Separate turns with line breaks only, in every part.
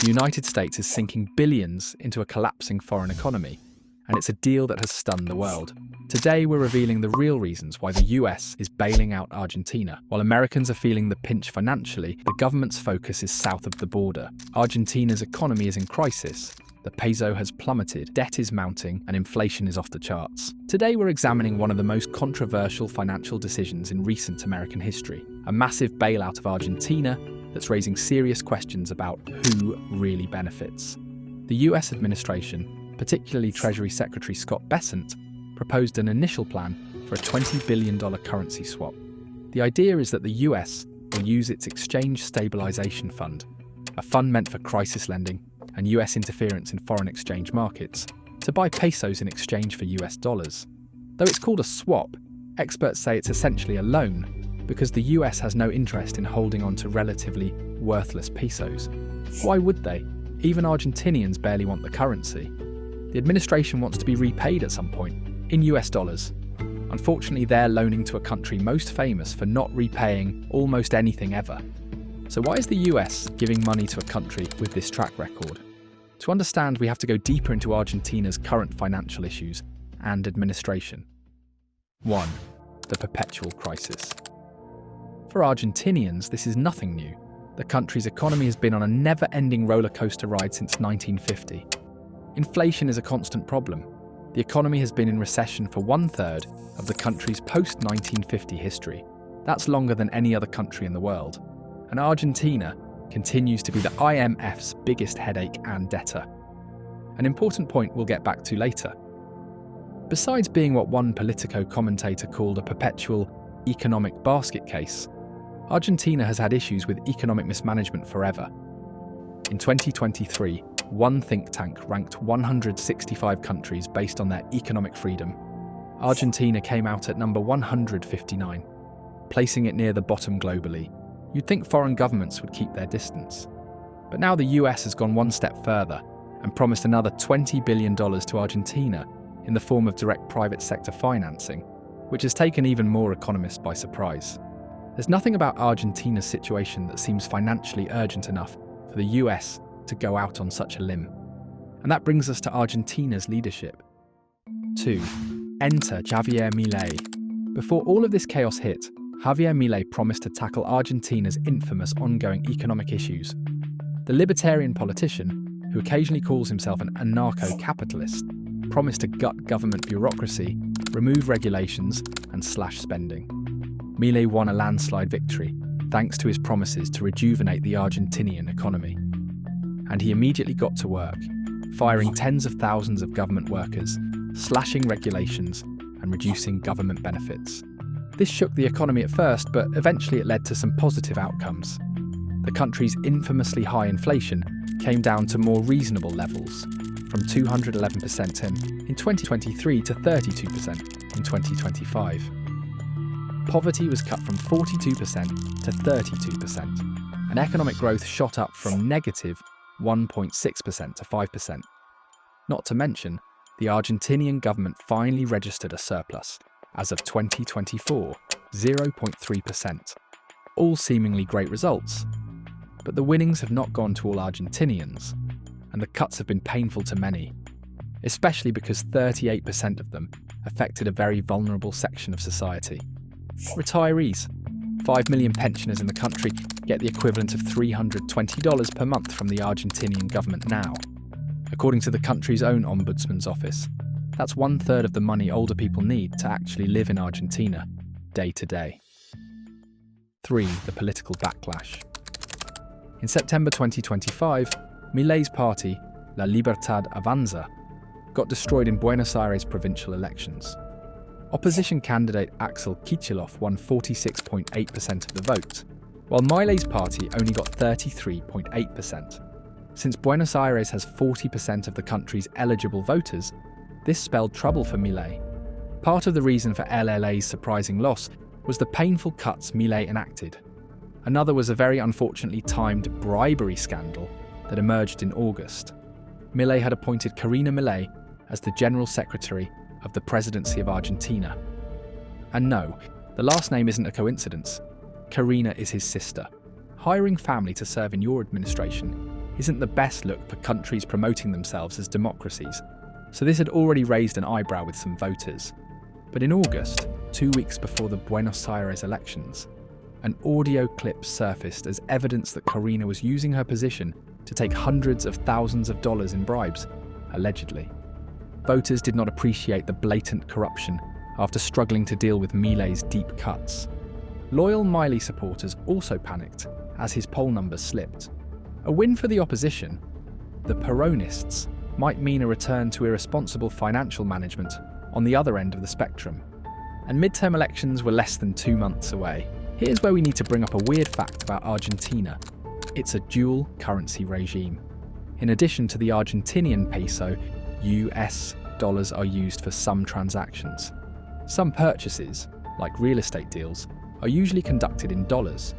The United States is sinking billions into a collapsing foreign economy, and it's a deal that has stunned the world. Today, we're revealing the real reasons why the US is bailing out Argentina. While Americans are feeling the pinch financially, the government's focus is south of the border. Argentina's economy is in crisis. The peso has plummeted, debt is mounting, and inflation is off the charts. Today, we're examining one of the most controversial financial decisions in recent American history, a massive bailout of Argentina that's raising serious questions about who really benefits. The US administration, particularly Treasury Secretary Scott Bessent, proposed an initial plan for a $20 billion currency swap. The idea is that the US will use its Exchange Stabilization Fund, a fund meant for crisis lending and US interference in foreign exchange markets, to buy pesos in exchange for US dollars. Though it's called a swap, experts say it's essentially a loan because the US has no interest in holding on to relatively worthless pesos. Why would they? Even Argentinians barely want the currency. The administration wants to be repaid at some point, in US dollars. Unfortunately, they're loaning to a country most famous for not repaying almost anything ever. So why is the US giving money to a country with this track record? To understand, we have to go deeper into Argentina's current financial issues and administration. 1. The perpetual crisis. For Argentinians, this is nothing new. The country's economy has been on a never-ending roller coaster ride since 1950. Inflation is a constant problem. The economy has been in recession for 1/3 of the country's post-1950 history. That's longer than any other country in the world. And Argentina continues to be the IMF's biggest headache and debtor. An important point we'll get back to later. Besides being what one Politico commentator called a perpetual economic basket case, Argentina has had issues with economic mismanagement forever. In 2023, one think tank ranked 165 countries based on their economic freedom. Argentina came out at number 159, placing it near the bottom globally. You'd think foreign governments would keep their distance. But now the US has gone one step further and promised another $20 billion to Argentina in the form of direct private sector financing, which has taken even more economists by surprise. There's nothing about Argentina's situation that seems financially urgent enough for the US to go out on such a limb. And that brings us to Argentina's leadership. 2. Enter Javier Milei. Before all of this chaos hit, Javier Milei promised to tackle Argentina's infamous ongoing economic issues. The libertarian politician, who occasionally calls himself an anarcho-capitalist, promised to gut government bureaucracy, remove regulations, and slash spending. Milei won a landslide victory, thanks to his promises to rejuvenate the Argentinian economy. And he immediately got to work, firing tens of thousands of government workers, slashing regulations, and reducing government benefits. This shook the economy at first, but eventually it led to some positive outcomes. The country's infamously high inflation came down to more reasonable levels, from 211% in 2023 to 32% in 2025. Poverty was cut from 42% to 32%, and economic growth shot up from negative 1.6% to 5%. Not to mention, the Argentinian government finally registered a surplus as of 2024, 0.3%. All seemingly great results. But the winnings have not gone to all Argentinians, and the cuts have been painful to many, especially because 38% of them affected a very vulnerable section of society. Retirees. 5 million pensioners in the country get the equivalent of $320 per month from the Argentinian government now. According to the country's own ombudsman's office, that's 1/3 of the money older people need to actually live in Argentina, day to day. 3. The political backlash. In September 2025, Milei's party, La Libertad Avanza, got destroyed in Buenos Aires provincial elections. Opposition candidate Axel Kicillof won 46.8% of the vote, while Milei's party only got 33.8%. Since Buenos Aires has 40% of the country's eligible voters, this spelled trouble for Milei. Part of the reason for LLA's surprising loss was the painful cuts Milei enacted. Another was a very unfortunately timed bribery scandal that emerged in August. Milei had appointed Karina Milei as the General Secretary of the Presidency of Argentina. And no, the last name isn't a coincidence. Karina is his sister. Hiring family to serve in your administration isn't the best look for countries promoting themselves as democracies, so this had already raised an eyebrow with some voters. But in August, 2 weeks before the Buenos Aires elections, an audio clip surfaced as evidence that Corina was using her position to take hundreds of thousands of dollars in bribes, allegedly. Voters did not appreciate the blatant corruption after struggling to deal with Milei's deep cuts. Loyal Milei supporters also panicked as his poll numbers slipped. A win for the opposition, the Peronists, might mean a return to irresponsible financial management on the other end of the spectrum. And midterm elections were less than 2 months away. Here's where we need to bring up a weird fact about Argentina. It's a dual currency regime. In addition to the Argentinian peso, US dollars are used for some transactions. Some purchases, like real estate deals, are usually conducted in dollars.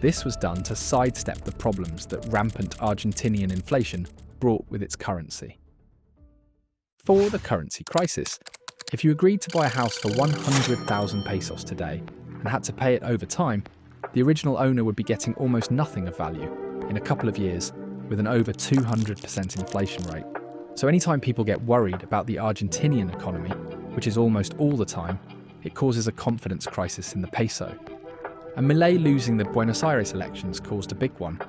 This was done to sidestep the problems that rampant Argentinian inflation brought with its currency. For the currency crisis, if you agreed to buy a house for 100,000 pesos today and had to pay it over time, the original owner would be getting almost nothing of value in a couple of years with an over 200% inflation rate. So anytime people get worried about the Argentinian economy, which is almost all the time, it causes a confidence crisis in the peso. And Milei losing the Buenos Aires elections caused a big one.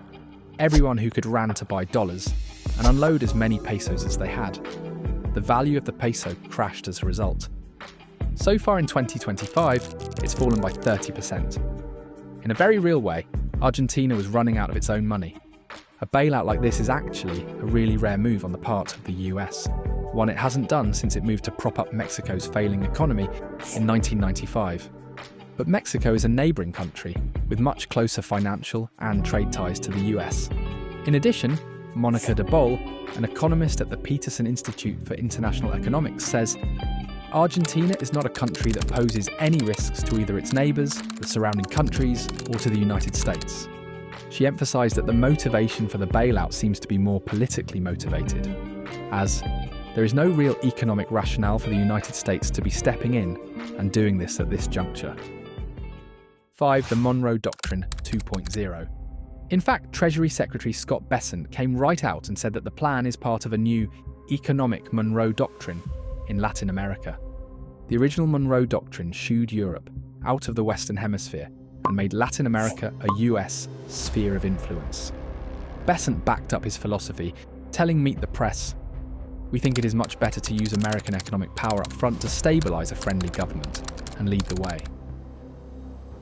Everyone who could ran to buy dollars and unload as many pesos as they had. The value of the peso crashed as a result. So far in 2025, it's fallen by 30%. In a very real way, Argentina was running out of its own money. A bailout like this is actually a really rare move on the part of the US, one it hasn't done since it moved to prop up Mexico's failing economy in 1995. But Mexico is a neighbouring country with much closer financial and trade ties to the US. In addition, Monica de Boll, an economist at the Peterson Institute for International Economics, says Argentina is not a country that poses any risks to either its neighbours, the surrounding countries, or to the United States. She emphasised that the motivation for the bailout seems to be more politically motivated, as there is no real economic rationale for the United States to be stepping in and doing this at this juncture. 5. The Monroe Doctrine 2.0. In fact, Treasury Secretary Scott Bessent came right out and said that the plan is part of a new economic Monroe Doctrine in Latin America. The original Monroe Doctrine shooed Europe out of the Western Hemisphere and made Latin America a US sphere of influence. Bessent backed up his philosophy, telling Meet the Press, "We think it is much better to use American economic power up front to stabilise a friendly government and lead the way."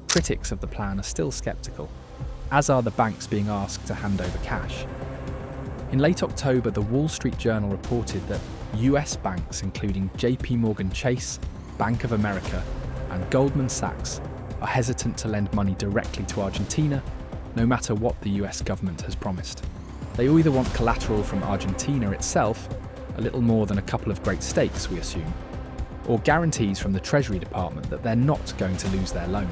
Critics of the plan are still sceptical, as are the banks being asked to hand over cash. In late October, the Wall Street Journal reported that US banks, including JP Morgan Chase, Bank of America, and Goldman Sachs, are hesitant to lend money directly to Argentina, no matter what the US government has promised. They either want collateral from Argentina itself, a little more than a couple of great stakes, we assume, or guarantees from the Treasury Department that they're not going to lose their loan.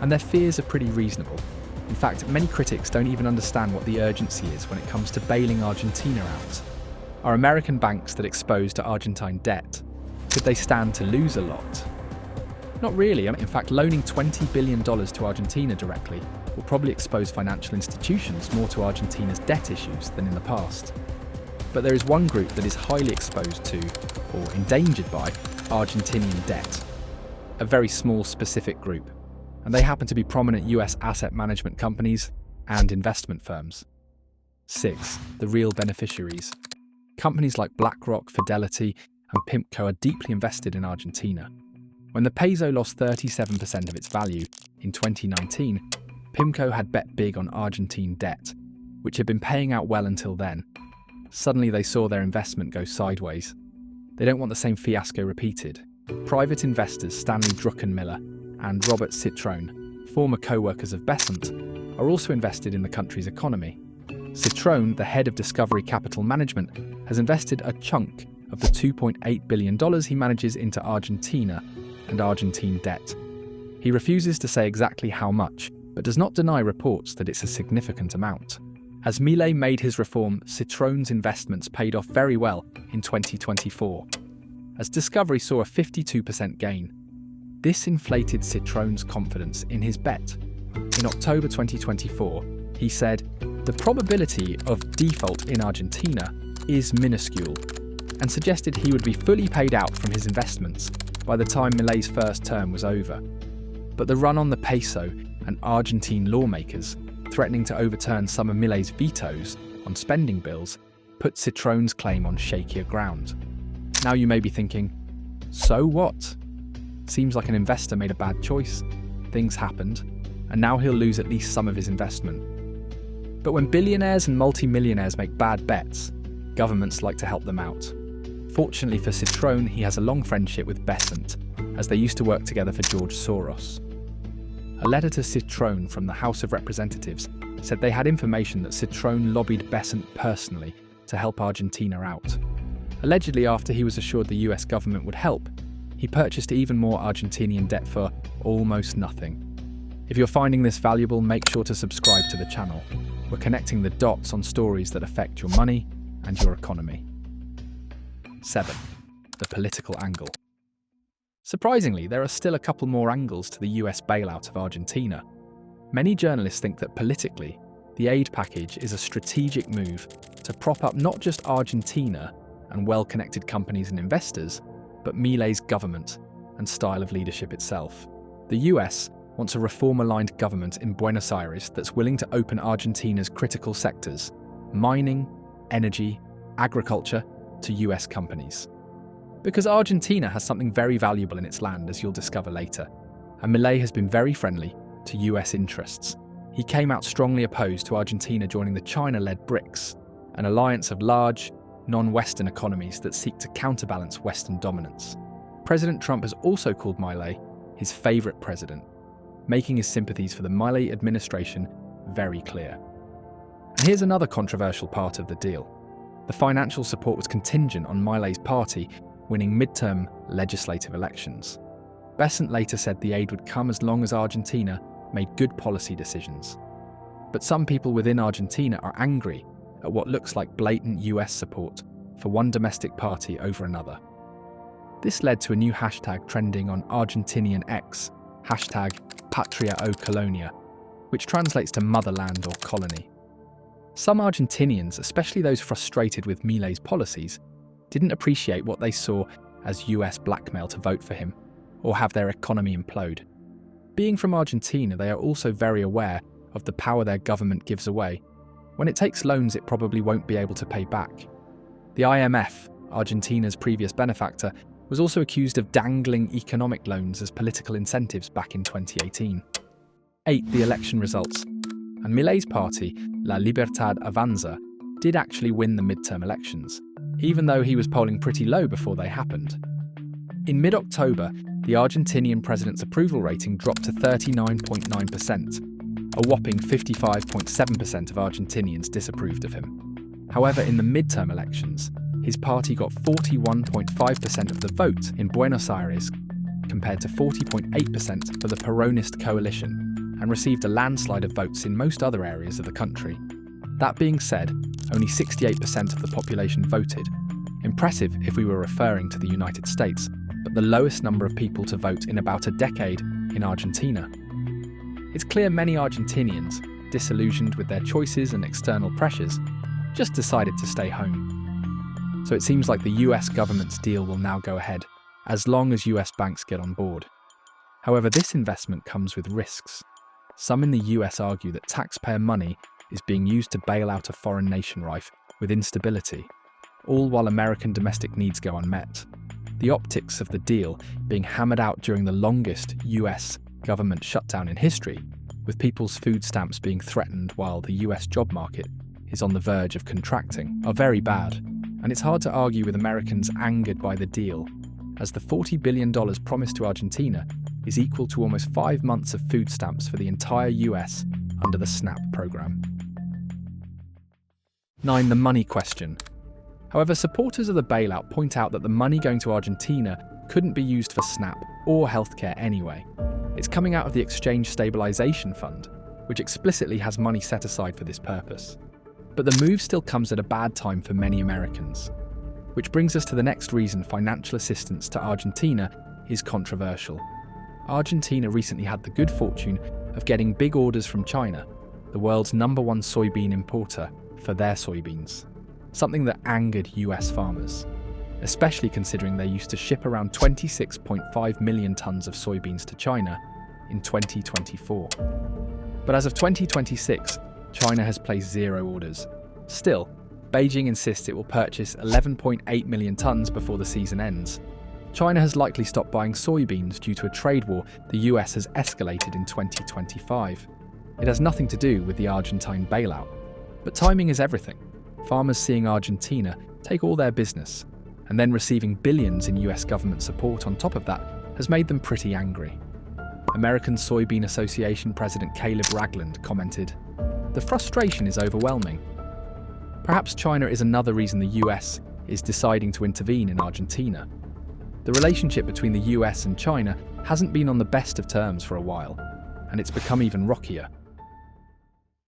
And their fears are pretty reasonable. In fact, many critics don't even understand what the urgency is when it comes to bailing Argentina out. Are American banks that exposed to Argentine debt, could they stand to lose a lot? Not really. In fact, loaning $20 billion to Argentina directly will probably expose financial institutions more to Argentina's debt issues than in the past. But there is one group that is highly exposed to, or endangered by, Argentinian debt. A very small specific group. And they happen to be prominent US asset management companies and investment firms. 6. The real beneficiaries. Companies like BlackRock, Fidelity, and Pimco are deeply invested in Argentina. When the peso lost 37% of its value in 2019, Pimco had bet big on Argentine debt, which had been paying out well until then. Suddenly they saw their investment go sideways. They don't want the same fiasco repeated. Private investors Stanley Druckenmiller and Robert Citrone, former co-workers of Bessent, are also invested in the country's economy. Citrone, the head of Discovery Capital Management, has invested a chunk of the $2.8 billion he manages into Argentina and Argentine debt. He refuses to say exactly how much, but does not deny reports that it's a significant amount. As Milei made his reform, Citrone's investments paid off very well in 2024, as Discovery saw a 52% gain. This inflated Citrone's confidence in his bet. In October 2024, He said, "The probability of default in Argentina is minuscule," and suggested he would be fully paid out from his investments by the time Milei's first term was over. But the run on the peso and Argentine lawmakers threatening to overturn some of Milei's vetoes on spending bills put Citroen's claim on shakier ground. Now you may be thinking, so what? Seems like an investor made a bad choice. Things happened, and now he'll lose at least some of his investment. But when billionaires and multimillionaires make bad bets, governments like to help them out. Fortunately for Citroën, he has a long friendship with Besant, as they used to work together for George Soros. A letter to Citroën from the House of Representatives said they had information that Citroën lobbied Besant personally to help Argentina out. Allegedly, after he was assured the US government would help, he purchased even more Argentinian debt for almost nothing. If you're finding this valuable, make sure to subscribe to the channel. We're connecting the dots on stories that affect your money and your economy. 7. The political angle. Surprisingly, there are still a couple more angles to the US bailout of Argentina. Many journalists think that politically, the aid package is a strategic move to prop up not just Argentina and well-connected companies and investors, but Milei's government and style of leadership itself. The US wants a reform-aligned government in Buenos Aires that's willing to open Argentina's critical sectors, mining, energy, agriculture, to US companies. Because Argentina has something very valuable in its land, as you'll discover later, and Milei has been very friendly to US interests. He came out strongly opposed to Argentina joining the China-led BRICS, an alliance of large, non-Western economies that seek to counterbalance Western dominance. President Trump has also called Milei his favourite president, making his sympathies for the Milei administration very clear. And here's another controversial part of the deal. The financial support was contingent on Milei's party winning midterm legislative elections. Besant later said the aid would come as long as Argentina made good policy decisions. But some people within Argentina are angry at what looks like blatant US support for one domestic party over another. This led to a new hashtag trending on Argentinian X, #Patria o Colonia, which translates to motherland or colony. Some Argentinians, especially those frustrated with Milei's policies, didn't appreciate what they saw as US blackmail to vote for him or have their economy implode. Being from Argentina, they are also very aware of the power their government gives away. When it takes loans it probably won't be able to pay back. The IMF, Argentina's previous benefactor, was also accused of dangling economic loans as political incentives back in 2018. 8. The election results. And Milei's party, La Libertad Avanza, did actually win the midterm elections, even though he was polling pretty low before they happened. In mid-October, the Argentinian president's approval rating dropped to 39.9%. A whopping 55.7% of Argentinians disapproved of him. However, in the midterm elections, his party got 41.5% of the vote in Buenos Aires compared to 40.8% for the Peronist coalition, and received a landslide of votes in most other areas of the country. That being said, only 68% of the population voted. Impressive if we were referring to the United States, but the lowest number of people to vote in about a decade in Argentina. It's clear many Argentinians, disillusioned with their choices and external pressures, just decided to stay home. So it seems like the US government's deal will now go ahead, as long as US banks get on board. However, this investment comes with risks. Some in the US argue that taxpayer money is being used to bail out a foreign nation rife with instability, all while American domestic needs go unmet. The optics of the deal being hammered out during the longest US government shutdown in history, with people's food stamps being threatened while the US job market is on the verge of contracting, are very bad. And it's hard to argue with Americans angered by the deal, as the $40 billion promised to Argentina is equal to almost 5 months of food stamps for the entire US under the SNAP program. 9. The money question. However, supporters of the bailout point out that the money going to Argentina couldn't be used for SNAP or healthcare anyway. It's coming out of the Exchange Stabilization Fund, which explicitly has money set aside for this purpose. But the move still comes at a bad time for many Americans. Which brings us to the next reason financial assistance to Argentina is controversial. Argentina recently had the good fortune of getting big orders from China, the world's #1 soybean importer, for their soybeans, something that angered US farmers, especially considering they used to ship around 26.5 million tons of soybeans to China in 2024. But as of 2026, China has placed 0 orders. Still, Beijing insists it will purchase 11.8 million tons before the season ends. China has likely stopped buying soybeans due to a trade war the US has escalated in 2025. It has nothing to do with the Argentine bailout. But timing is everything. Farmers seeing Argentina take all their business, and then receiving billions in US government support on top of that, has made them pretty angry. American Soybean Association President Caleb Ragland commented, "The frustration is overwhelming. Perhaps China is another reason the US is deciding to intervene in Argentina. The relationship between the US and China hasn't been on the best of terms for a while, and it's become even rockier."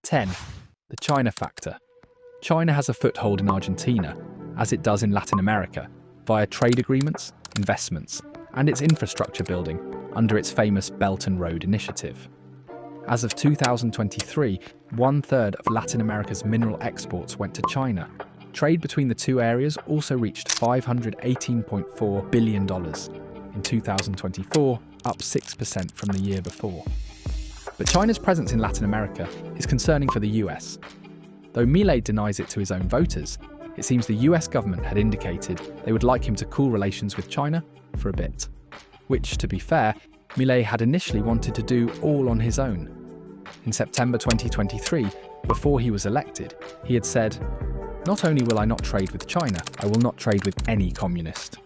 10. The China factor. China has a foothold in Argentina, as it does in Latin America, via trade agreements, investments, and its infrastructure building under its famous Belt and Road Initiative. As of 2023, 1/3 of Latin America's mineral exports went to China. Trade between the two areas also reached $518.4 billion in 2024, up 6% from the year before. But China's presence in Latin America is concerning for the US. Though Milei denies it to his own voters, it seems the US government had indicated they would like him to cool relations with China for a bit. Which, to be fair, Milei had initially wanted to do all on his own. In September 2023, before he was elected, he had said, "Not only will I not trade with China, I will not trade with any communist."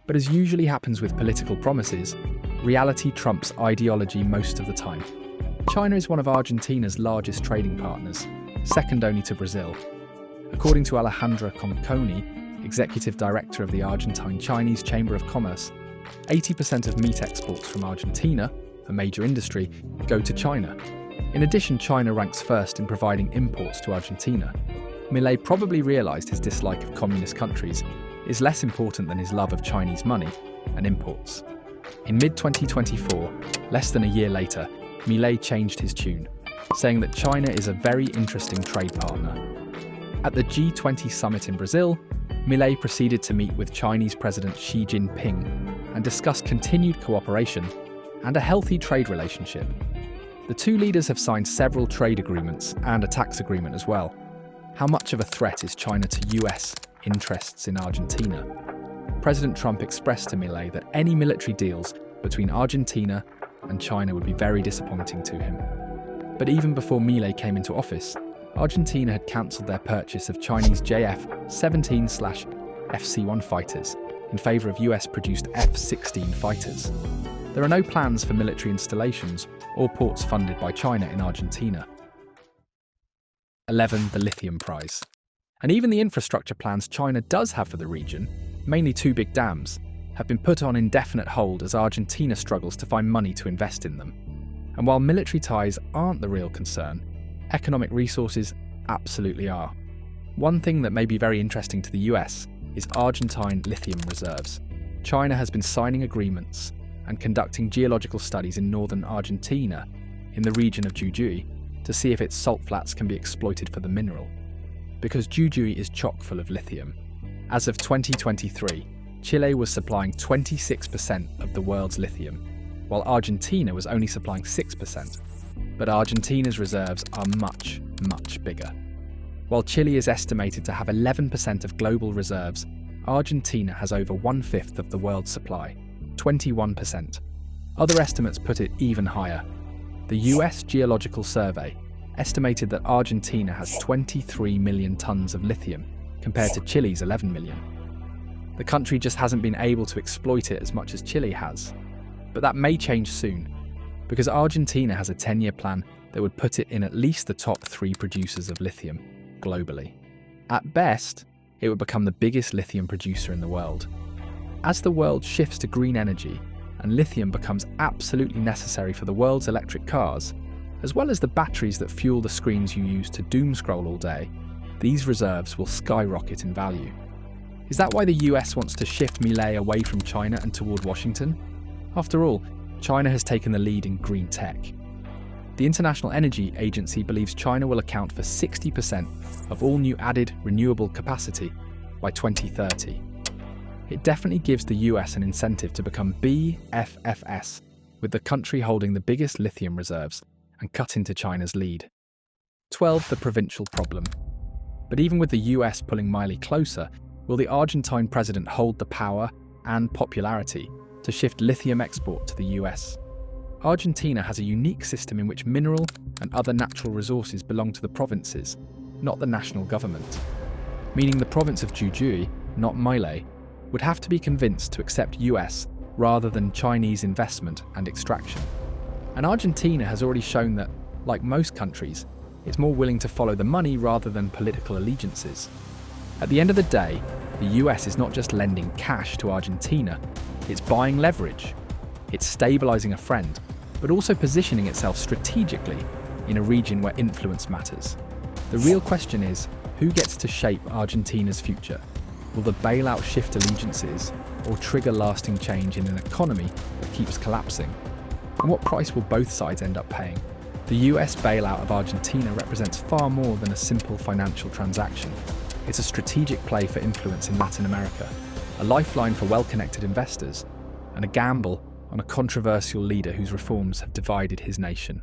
But as usually happens with political promises, reality trumps ideology most of the time. China is one of Argentina's largest trading partners, second only to Brazil. According to Alejandra Conconi, executive director of the Argentine Chinese Chamber of Commerce, 80% of meat exports from Argentina, a major industry, go to China. In addition, China ranks first in providing imports to Argentina. Milei probably realised his dislike of communist countries is less important than his love of Chinese money and imports. In mid-2024, less than a year later, Milei changed his tune, saying that China is a very interesting trade partner. At the G20 summit in Brazil, Milei proceeded to meet with Chinese President Xi Jinping and discuss continued cooperation and a healthy trade relationship. The two leaders have signed several trade agreements and a tax agreement as well. How much of a threat is China to US interests in Argentina? President Trump expressed to Milei that any military deals between Argentina and China would be very disappointing to him. But even before Milei came into office, Argentina had cancelled their purchase of Chinese JF-17/FC-1 fighters in favour of US-produced F-16 fighters. There are no plans for military installations or ports funded by China in Argentina. 11. The lithium prize. And even the infrastructure plans China does have for the region, mainly 2 big dams, have been put on indefinite hold as Argentina struggles to find money to invest in them. And while military ties aren't the real concern, economic resources absolutely are. One thing that may be very interesting to the US is Argentine lithium reserves. China has been signing agreements and conducting geological studies in northern Argentina, in the region of Jujuy, to see if its salt flats can be exploited for the mineral. Because Jujuy is chock full of lithium. As of 2023, Chile was supplying 26% of the world's lithium, while Argentina was only supplying 6%. But Argentina's reserves are much, much bigger. While Chile is estimated to have 11% of global reserves, Argentina has over 1/5 of the world's supply, 21%. Other estimates put it even higher. The US Geological Survey estimated that Argentina has 23 million tons of lithium, compared to Chile's 11 million. The country just hasn't been able to exploit it as much as Chile has. But that may change soon, because Argentina has a 10-year plan that would put it in at least the top 3 producers of lithium globally. At best, it would become the biggest lithium producer in the world. As the world shifts to green energy and lithium becomes absolutely necessary for the world's electric cars, as well as the batteries that fuel the screens you use to doom scroll all day, these reserves will skyrocket in value. Is that why the US wants to shift Milei away from China and toward Washington? After all, China has taken the lead in green tech. The International Energy Agency believes China will account for 60% of all new added renewable capacity by 2030. It definitely gives the US an incentive to become BFFS, with the country holding the biggest lithium reserves, and cut into China's lead. 12. The provincial problem. But even with the US pulling Milei closer, will the Argentine president hold the power and popularity to shift lithium export to the US? Argentina has a unique system in which mineral and other natural resources belong to the provinces, not the national government. Meaning the province of Jujuy, not Milei, would have to be convinced to accept US rather than Chinese investment and extraction. And Argentina has already shown that, like most countries, it's more willing to follow the money rather than political allegiances. At the end of the day, the US is not just lending cash to Argentina, it's buying leverage. It's stabilising a friend, but also positioning itself strategically in a region where influence matters. The real question is, who gets to shape Argentina's future? Will the bailout shift allegiances or trigger lasting change in an economy that keeps collapsing? And what price will both sides end up paying? The US bailout of Argentina represents far more than a simple financial transaction. It's a strategic play for influence in Latin America, a lifeline for well-connected investors, and a gamble on a controversial leader whose reforms have divided his nation.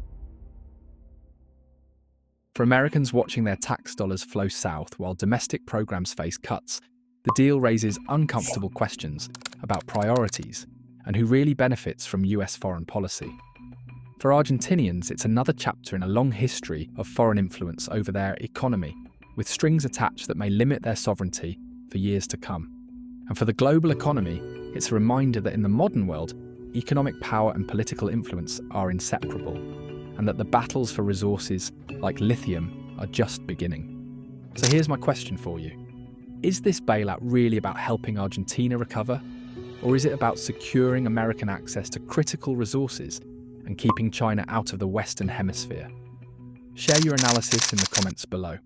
For Americans watching their tax dollars flow south while domestic programs face cuts, the deal raises uncomfortable questions about priorities and who really benefits from US foreign policy. For Argentinians, it's another chapter in a long history of foreign influence over their economy, with strings attached that may limit their sovereignty for years to come. And for the global economy, it's a reminder that in the modern world, economic power and political influence are inseparable, and that the battles for resources like lithium are just beginning. So here's my question for you. Is this bailout really about helping Argentina recover? Or is it about securing American access to critical resources and keeping China out of the Western Hemisphere? Share your analysis in the comments below.